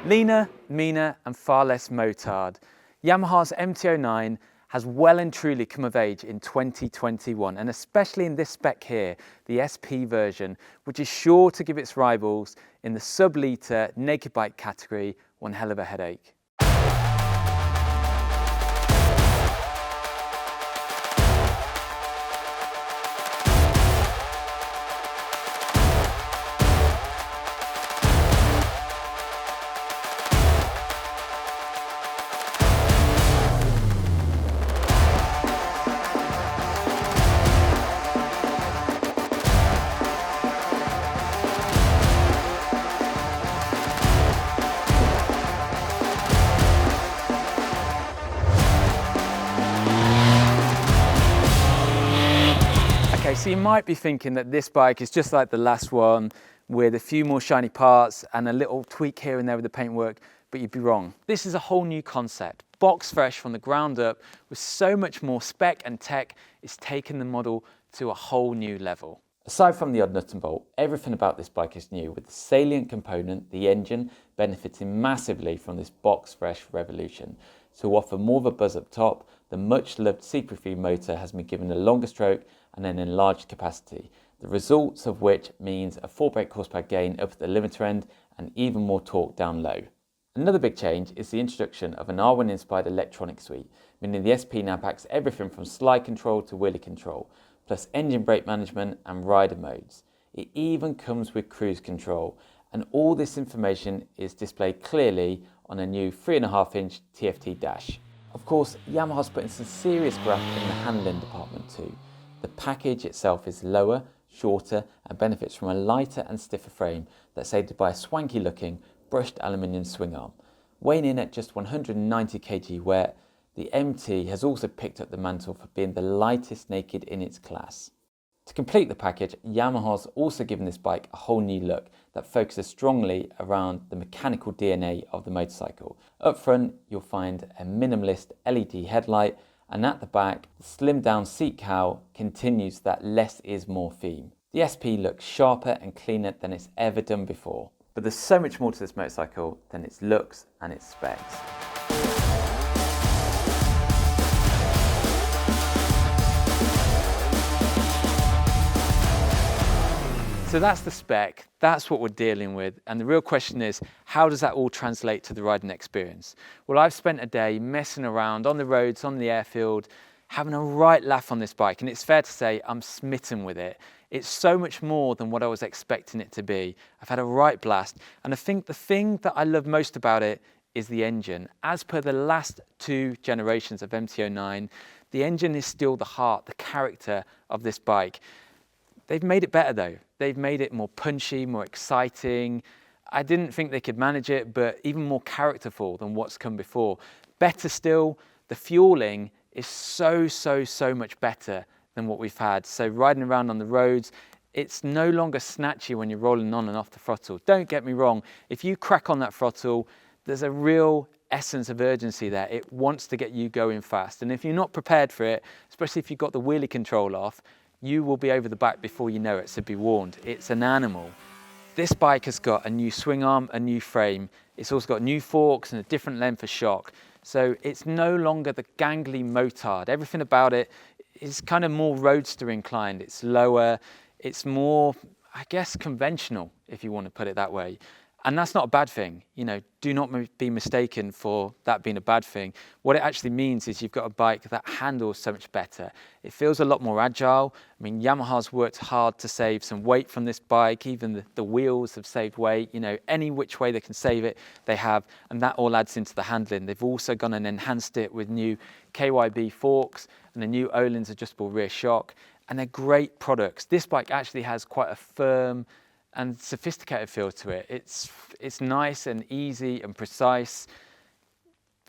Leaner, meaner and far less motard. Yamaha's MT-09 has well and truly come of age in 2021, and especially in this spec here, the SP version, which is sure to give its rivals in the sub-litre naked bike category one hell of a headache. Okay, so you might be thinking that this bike is just like the last one with a few more shiny parts and a little tweak here and there with the paintwork, but you'd be wrong. This is a whole new concept. Box fresh from the ground up with so much more spec and tech. It's taken the model to a whole new level. Aside from the odd nut and bolt, everything about this bike is new, with the salient component, the engine, benefiting massively from this box fresh revolution. To offer more of a buzz up top, the much loved CP3 motor has been given a longer stroke and an enlarged capacity, the results of which means a 4 brake horsepower gain up at the limiter end and even more torque down low. Another big change is the introduction of an R1 inspired electronic suite, meaning the SP now packs everything from slide control to wheelie control, plus engine brake management and rider modes. It even comes with cruise control, and all this information is displayed clearly on a new 3.5-inch TFT dash. Of course, Yamaha's put in some serious graft in the handling department too. The package itself is lower, shorter and benefits from a lighter and stiffer frame that's aided by a swanky looking brushed aluminium swing arm. Weighing in at just 190 kg wet, the MT has also picked up the mantle for being the lightest naked in its class. To complete the package, Yamaha's also given this bike a whole new look that focuses strongly around the mechanical DNA of the motorcycle. Up front, you'll find a minimalist LED headlight, and at the back, the slimmed down seat cowl continues that less is more theme. The SP looks sharper and cleaner than it's ever done before. But there's so much more to this motorcycle than its looks and its specs. So that's the spec, that's what we're dealing with, and the real question is, how does that all translate to the riding experience? Well, I've spent a day messing around on the roads, on the airfield, having a right laugh on this bike, and it's fair to say I'm smitten with it. It's so much more than what I was expecting it to be. I've had a right blast, and I think the thing that I love most about it is the engine. As per the last two generations of MT-09, the engine is still the heart, the character of this bike. They've made it better though. They've made it more punchy, more exciting. I didn't think they could manage it, but even more characterful than what's come before. Better still, the fueling is so much better than what we've had. So riding around on the roads, it's no longer snatchy when you're rolling on and off the throttle. Don't get me wrong, if you crack on that throttle, there's a real essence of urgency there. It wants to get you going fast. And if you're not prepared for it, especially if you've got the wheelie control off, you will be over the back before you know it, so be warned. It's an animal. This bike has got a new swing arm, a new frame. It's also got new forks and a different length of shock. So it's no longer the gangly motard. Everything about it is kind of more roadster inclined. It's lower, it's more, I guess, conventional, if you want to put it that way. And that's not a bad thing. You know, do not be mistaken for that being a bad thing. What it actually means is you've got a bike that handles so much better. It feels a lot more agile. I mean, Yamaha's worked hard to save some weight from this bike. Even the wheels have saved weight. You know, any which way they can save it, they have. And that all adds into the handling. They've also gone and enhanced it with new KYB forks and a new Öhlins adjustable rear shock. And they're great products. This bike actually has quite a firm and sophisticated feel to it. It's nice and easy and precise.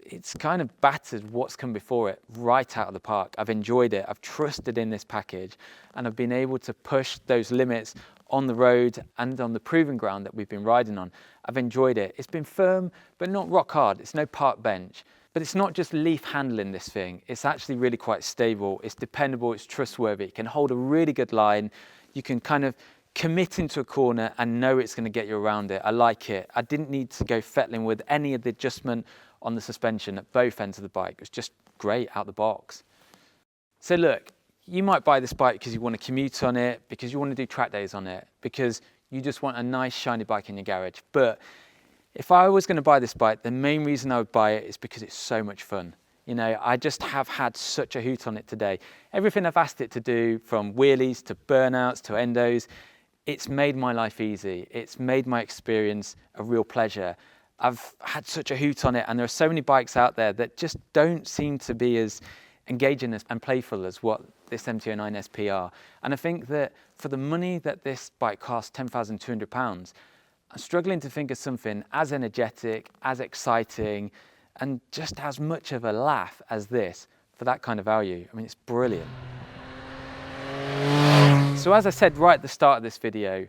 It's kind of battered what's come before it right out of the park. I've enjoyed it. I've trusted in this package, and I've been able to push those limits on the road and on the proving ground that we've been riding on. I've enjoyed it. It's been firm, but not rock hard. It's no park bench. But it's not just leaf handling this thing. It's actually really quite stable. It's dependable. It's trustworthy. It can hold a really good line. You can kind of commit into a corner and know it's going to get you around it. I like it. I didn't need to go fettling with any of the adjustment on the suspension at both ends of the bike. It was just great out the box. So look, you might buy this bike because you want to commute on it, because you want to do track days on it, because you just want a nice shiny bike in your garage. But if I was going to buy this bike, the main reason I would buy it is because it's so much fun. You know, I just have had such a hoot on it today. Everything I've asked it to do, from wheelies to burnouts to endos, it's made my life easy. It's made my experience a real pleasure. I've had such a hoot on it, and there are so many bikes out there that just don't seem to be as engaging and playful as what this MT-09 SP are. And I think that for the money that this bike costs, £10,200, I'm struggling to think of something as energetic, as exciting, and just as much of a laugh as this for that kind of value. I mean, it's brilliant. So as I said right at the start of this video,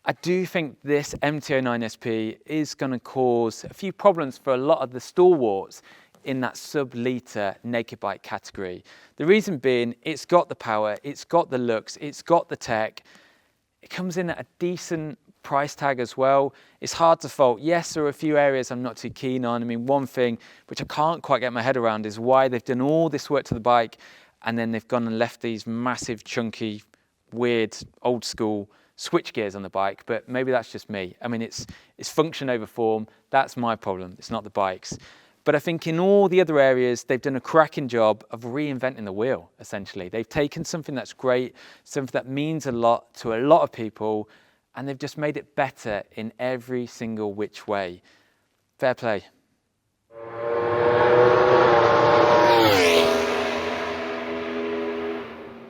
I do think this MT-09 SP is going to cause a few problems for a lot of the stalwarts in that sub-litre naked bike category. The reason being, it's got the power, it's got the looks, it's got the tech. It comes in at a decent price tag as well. It's hard to fault. Yes, there are a few areas I'm not too keen on. I mean, one thing which I can't quite get my head around is why they've done all this work to the bike and then they've gone and left these massive, chunky, weird, old school switch gears on the bike, but maybe that's just me. I mean, it's function over form. That's my problem. It's not the bike's. But I think in all the other areas, they've done a cracking job of reinventing the wheel, essentially. They've taken something that's great, something that means a lot to a lot of people, and they've just made it better in every single which way. Fair play.